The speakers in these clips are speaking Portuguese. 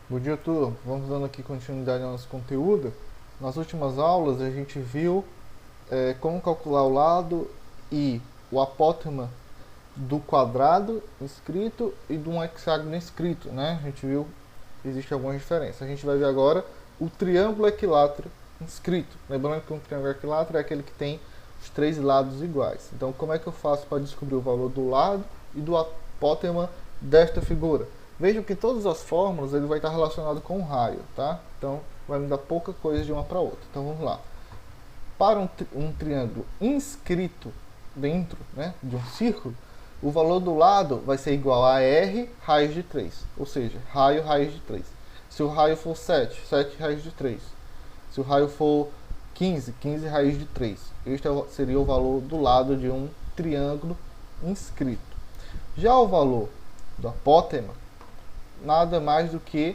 Bom dia, turma. Vamos dando aqui continuidade ao nosso conteúdo. Nas últimas aulas a gente viu como calcular o lado e o apótema do quadrado inscrito e de um hexágono inscrito, né? A gente viu que existe algumas diferenças. A gente vai ver agora o triângulo equilátero inscrito. Lembrando que um triângulo equilátero é aquele que tem os três lados iguais. Então, como é que eu faço para descobrir o valor do lado e do apótema desta figura? Vejam que em todas as fórmulas ele vai estar relacionado com o raio, tá? Então, vai me dar pouca coisa de uma para outra. Então, vamos lá. Para um triângulo inscrito dentro, né, de um círculo, o valor do lado vai ser igual a R raiz de 3, ou seja, raio raiz de 3. Se o raio for 7, 7 raiz de 3. Se o raio for 15, 15 raiz de 3. Este seria o valor do lado de um triângulo inscrito. Já o valor do apótema, nada mais do que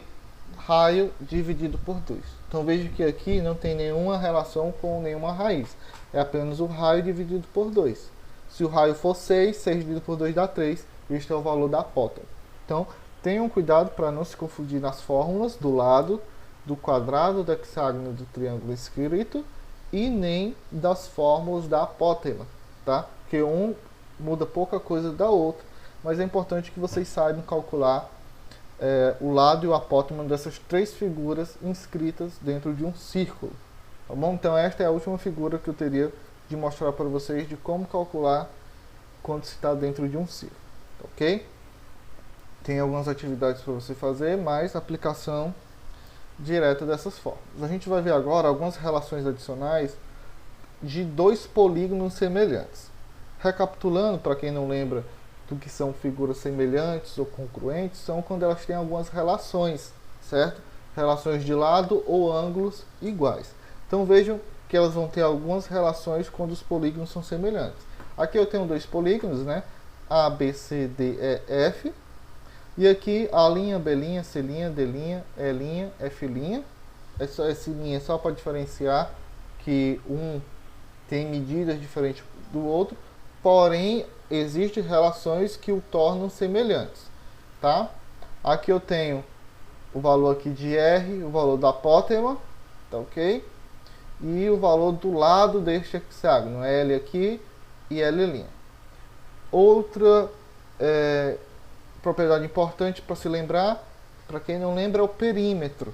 raio dividido por 2. Então veja que aqui não tem nenhuma relação com nenhuma raiz. É apenas o raio dividido por 2. Se o raio for 6, 6 dividido por 2 dá 3. Este é o valor da apótema. Então tenham cuidado para não se confundir nas fórmulas do lado, do quadrado, do hexágono do triângulo inscrito e nem das fórmulas da apótema, tá? Porque um muda pouca coisa da outra, mas é importante que vocês saibam calcular o lado e o apótema dessas três figuras inscritas dentro de um círculo. Tá bom? Então esta é a última figura que eu teria de mostrar para vocês de como calcular quando se está dentro de um círculo. Ok? Tem algumas atividades para você fazer, mas aplicação direta dessas fórmulas. A gente vai ver agora algumas relações adicionais de dois polígonos semelhantes. Recapitulando, para quem não lembra do que são figuras semelhantes ou congruentes, são quando elas têm algumas relações, certo? Relações de lado ou ângulos iguais. Então vejam que elas vão ter algumas relações quando os polígonos são semelhantes. Aqui eu tenho dois polígonos, né? A, B, C, D, E, F. E aqui a linha, B', C', D', E', F'. Essa linha é só para diferenciar que um tem medidas diferentes do outro, porém existem relações que o tornam semelhantes, tá? Aqui eu tenho o valor aqui de R, o valor da apótema, tá ok? E o valor do lado deste hexágono, L aqui e L'. Outra propriedade importante para se lembrar, para quem não lembra, é o perímetro.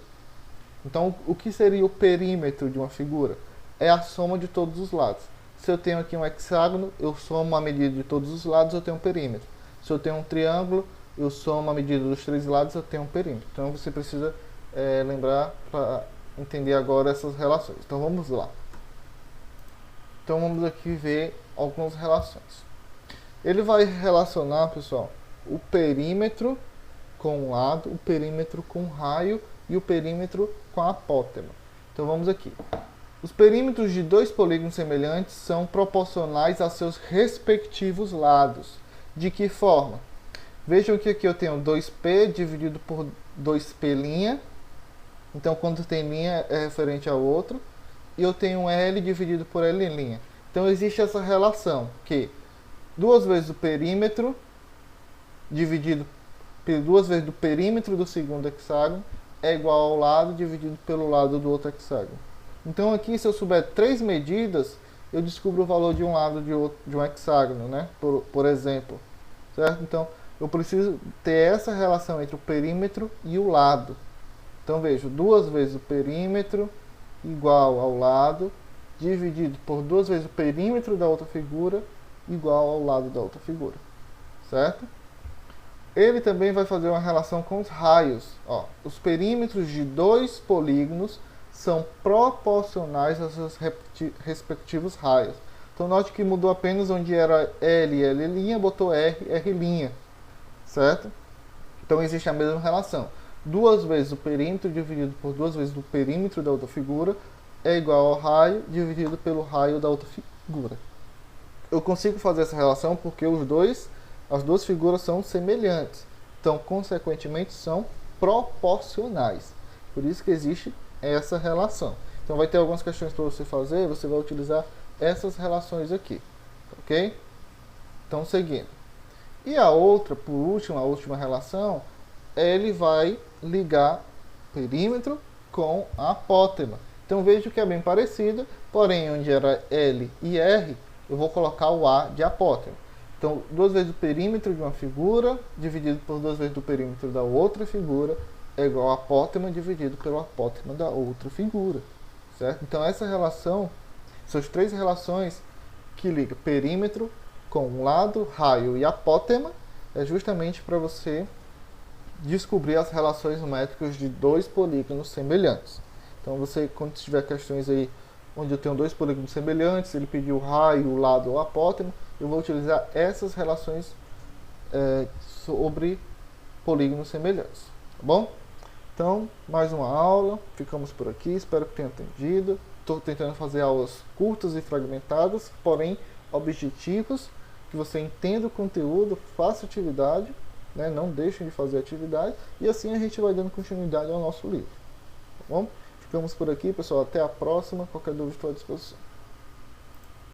Então, o que seria o perímetro de uma figura? É a soma de todos os lados. Se eu tenho aqui um hexágono, eu somo a medida de todos os lados, eu tenho um perímetro. Se eu tenho um triângulo, eu somo a medida dos três lados, eu tenho um perímetro. Então você precisa lembrar para entender agora essas relações. Então vamos lá. Então vamos aqui ver algumas relações. Ele vai relacionar, pessoal, o perímetro com o lado, o perímetro com o raio e o perímetro com a apótema. Então vamos aqui. Os perímetros de dois polígonos semelhantes são proporcionais a seus respectivos lados. De que forma? Vejam que aqui eu tenho 2P dividido por 2P'. Então, quando tem linha, é referente ao outro. E eu tenho L dividido por L'. Então, existe essa relação, que duas vezes o perímetro dividido por duas vezes do perímetro do segundo hexágono é igual ao lado dividido pelo lado do outro hexágono. Então aqui, se eu souber três medidas, eu descubro o valor de um lado de um hexágono, né? Por exemplo, certo? Então, eu preciso ter essa relação entre o perímetro e o lado. Então, vejo, duas vezes o perímetro igual ao lado, dividido por duas vezes o perímetro da outra figura, igual ao lado da outra figura, certo? Ele também vai fazer uma relação com os raios. Ó, os perímetros de dois polígonos são proporcionais aos seus respectivos raios. Então note que mudou apenas onde era L, L', botou R, R', certo? Então existe a mesma relação. Duas vezes o perímetro dividido por duas vezes o perímetro da outra figura é igual ao raio dividido pelo raio da outra figura. Eu consigo fazer essa relação porque as duas figuras são semelhantes. Então, consequentemente, são proporcionais. Por isso que existe essa relação. Então vai ter algumas questões para você fazer, você vai utilizar essas relações aqui, ok? Então seguindo. E a outra, por último, a última relação, ele vai ligar perímetro com a apótema. Então vejo que é bem parecido, porém onde era L e R, eu vou colocar o A de apótema. Então, 2 vezes o perímetro de uma figura dividido por 2 vezes o perímetro da outra figura é igual a apótema dividido pelo apótema da outra figura, certo? Então essa relação, essas 3 relações que ligam perímetro com um lado, raio e apótema, é justamente para você descobrir as relações métricas de 2 polígonos semelhantes. Então você, quando tiver questões aí onde eu tenho 2 polígonos semelhantes, ele pediu o raio, o lado ou a apótema, eu vou utilizar essas relações sobre polígonos semelhantes, tá bom? Então, mais uma aula, ficamos por aqui, espero que tenha entendido. Estou tentando fazer aulas curtas e fragmentadas, porém objetivas, que você entenda o conteúdo, faça atividade, né? Não deixem de fazer atividade, e assim a gente vai dando continuidade ao nosso livro, tá bom? Ficamos por aqui, pessoal. Até a próxima. Qualquer dúvida, estou à disposição.